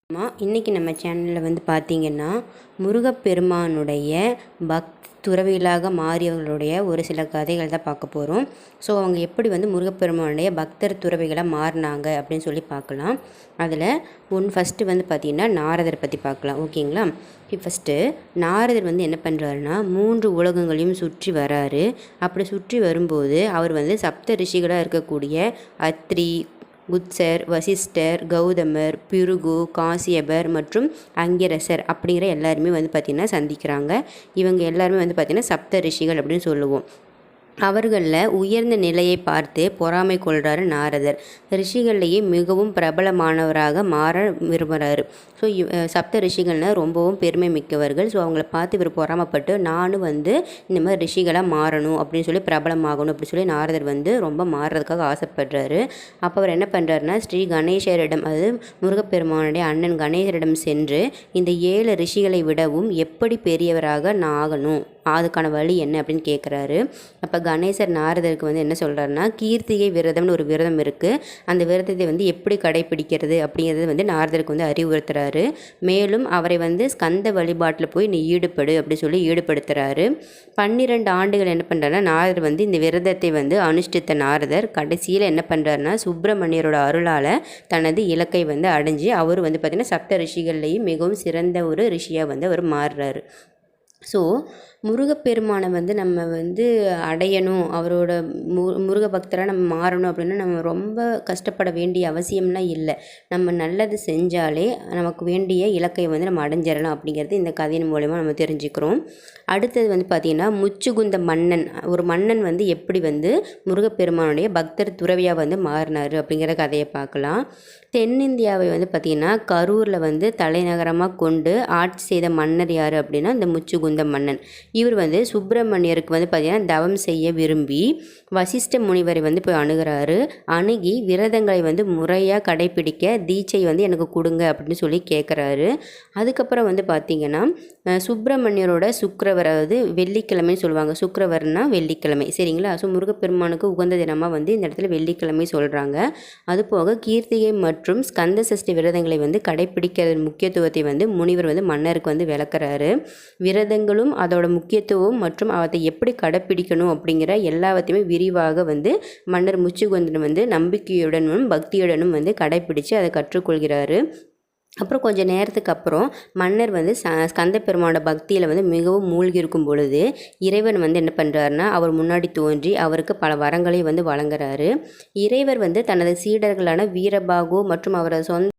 இன்றைக்கி நம்ம சேனலில் வந்து பார்த்திங்கன்னா முருகப்பெருமானுடைய துறவிகளாக மாறியவர்களுடைய ஒரு சில கதைகள் தான் பார்க்க போகிறோம். ஸோ அவங்க எப்படி வந்து முருகப்பெருமானுடைய பக்தர் துறவிகளாக மாறினாங்க அப்படின்னு சொல்லி பார்க்கலாம். அதில் ஃபஸ்ட்டு வந்து பார்த்திங்கன்னா நாரதர் பற்றி பார்க்கலாம். ஓகேங்களா? ஃபஸ்ட்டு நாரதர் வந்து என்ன பண்ணுறாருன்னா 3 உலகங்களையும் சுற்றி வராரு. அப்படி சுற்றி வரும்போது அவர் வந்து சப்த ரிஷிகளாக இருக்கக்கூடிய அத்ரி, குத்சர், வசிஷ்டர், கௌதமர், பிருகு, காசியபர் மற்றும் அங்கிரசர் அப்படிங்கிற எல்லாருமே வந்து பார்த்திங்கன்னா சந்திக்கிறாங்க. இவங்க எல்லாருமே வந்து பார்த்திங்கன்னா சப்த ரிஷிகள் அப்படின்னு சொல்லுவோம். அவர்களில் உயர்ந்த நிலையை பார்த்து பொறாமை கொள்கிறாரு நாரதர். ரிஷிகள்லேயே மிகவும் பிரபலமானவராக மாற விரும்புகிறாரு. ஸோ சப்த ரிஷிகள்னால் ரொம்பவும் பெருமை மிக்கவர்கள். ஸோ அவங்கள பார்த்து இவர் பொறாமப்பட்டு நானும் வந்து இந்த மாதிரி ரிஷிகளாக மாறணும் அப்படின்னு சொல்லி பிரபலமாகணும் அப்படின்னு சொல்லி நாரதர் வந்து ரொம்ப மாறுறதுக்காக ஆசைப்படுறாரு. அப்போ அவர் என்ன பண்ணுறாருன்னா ஸ்ரீ கணேசரிடம், அதாவது முருகப்பெருமானுடைய அண்ணன் கணேசரிடம் சென்று இந்த 7 ரிஷிகளை விடவும் எப்படி பெரியவராக நான் ஆகணும், அதுக்கான வழி என்ன அப்படின்னு கேட்குறாரு. அப்போ கணேசர் நாரதருக்கு வந்து என்ன சொல்கிறாருன்னா கீர்த்திகை விரதம்னு ஒரு விரதம் இருக்குது. அந்த விரதத்தை வந்து எப்படி கடைப்பிடிக்கிறது அப்படிங்கிறது வந்து நாரதருக்கு வந்து அறிவுறுத்துறாரு. மேலும் அவரை வந்து ஸ்கந்த வழிபாட்டில் போய் நீ ஈடுபடு அப்படி சொல்லி ஈடுபடுத்துகிறாரு. 12 ஆண்டுகள் என்ன பண்ணுறாருன்னா நாரதர் வந்து இந்த விரதத்தை வந்து அனுஷ்டித்த நாரதர் கடைசியில் என்ன பண்ணுறாருன்னா சுப்பிரமணியரோட அருளால் தனது இலக்கை வந்து அடைஞ்சு அவர் வந்து பார்த்திங்கன்னா சப்த ரிஷிகள்லேயும் மிகவும் சிறந்த ஒரு ரிஷியாக வந்து அவர் மாறுறாரு. ஸோ முருகப்பெருமானை வந்து நம்ம வந்து அடையணும், அவரோட முருக பக்தராக நம்ம மாறணும் அப்படின்னா நம்ம ரொம்ப கஷ்டப்பட வேண்டிய அவசியம்லாம் இல்லை. நம்ம நல்லது செஞ்சாலே நமக்கு வேண்டிய இலக்கை வந்து நம்ம அடைஞ்சிடலாம் அப்படிங்கிறது இந்த கதையின் மூலமாக நம்ம தெரிஞ்சுக்கிறோம். அடுத்தது வந்து பார்த்திங்கன்னா முச்சுகுந்த மன்னன், ஒரு மன்னன் வந்து எப்படி வந்து முருகப்பெருமானுடைய பக்தர் துறவியாக வந்து மாறினார் அப்படிங்கிற கதையை பார்க்கலாம். தென்னிந்தியாவை வந்து பார்த்திங்கன்னா கரூரில் வந்து தலைநகரமாக கொண்டு ஆட்சி செய்த மன்னர் யார் அப்படின்னா இந்த முச்சுகுந்த மன்னன். இவர் வந்து சுப்பிரமணியருக்கு வந்து பார்த்திங்கன்னா தவம் செய்ய விரும்பி வசிஷ்ட முனிவரை வந்து போய் அணுகி விரதங்களை வந்து முறையாக கடைப்பிடிக்க தீட்சை வந்து எனக்கு கொடுங்க அப்படின்னு சொல்லி கேட்குறாரு. அதுக்கப்புறம் வந்து பார்த்திங்கன்னா சுப்பிரமணியரோட சுக்கிரவர், அதாவது வெள்ளிக்கிழமைன்னு சொல்லுவாங்க. சுக்கிரவர்னா வெள்ளிக்கிழமை, சரிங்களா? ஸோ முருகப்பெருமானுக்கு உகந்த தினமாக வந்து இந்த இடத்துல வெள்ளிக்கிழமை சொல்கிறாங்க. அதுபோக கீர்த்திகை மற்றும் ஸ்கந்த சஷ்டி விரதங்களை வந்து கடைப்பிடிக்கிற முக்கியத்துவத்தை வந்து முனிவர் வந்து மன்னருக்கு வந்து விளக்குறாரு. விரதங்களும் அதோட முக்கியத்துவம் மற்றும் அதை எப்படி கடைப்பிடிக்கணும் அப்படிங்கிற எல்லாத்தையுமே விரிவாக வந்து மன்னர் முச்சுகுந்தன் வந்து நம்பிக்கையுடனும் பக்தியுடனும் வந்து கடைப்பிடித்து அதை கற்றுக்கொள்கிறாரு. அப்புறம் கொஞ்சம் நேரத்துக்கு அப்புறம் மன்னர் வந்து ஸ்கந்த பெருமானோட பக்தியில் வந்து மிகவும் மூழ்கி இருக்கும் பொழுது இறைவன் வந்து என்ன பண்ணுறாருன்னா அவர் முன்னாடி தோன்றி அவருக்கு பல வரங்களையும் வந்து வழங்குறாரு. இறைவர் வந்து தனது சீடர்களான வீரபாகு மற்றும் அவரது சொந்த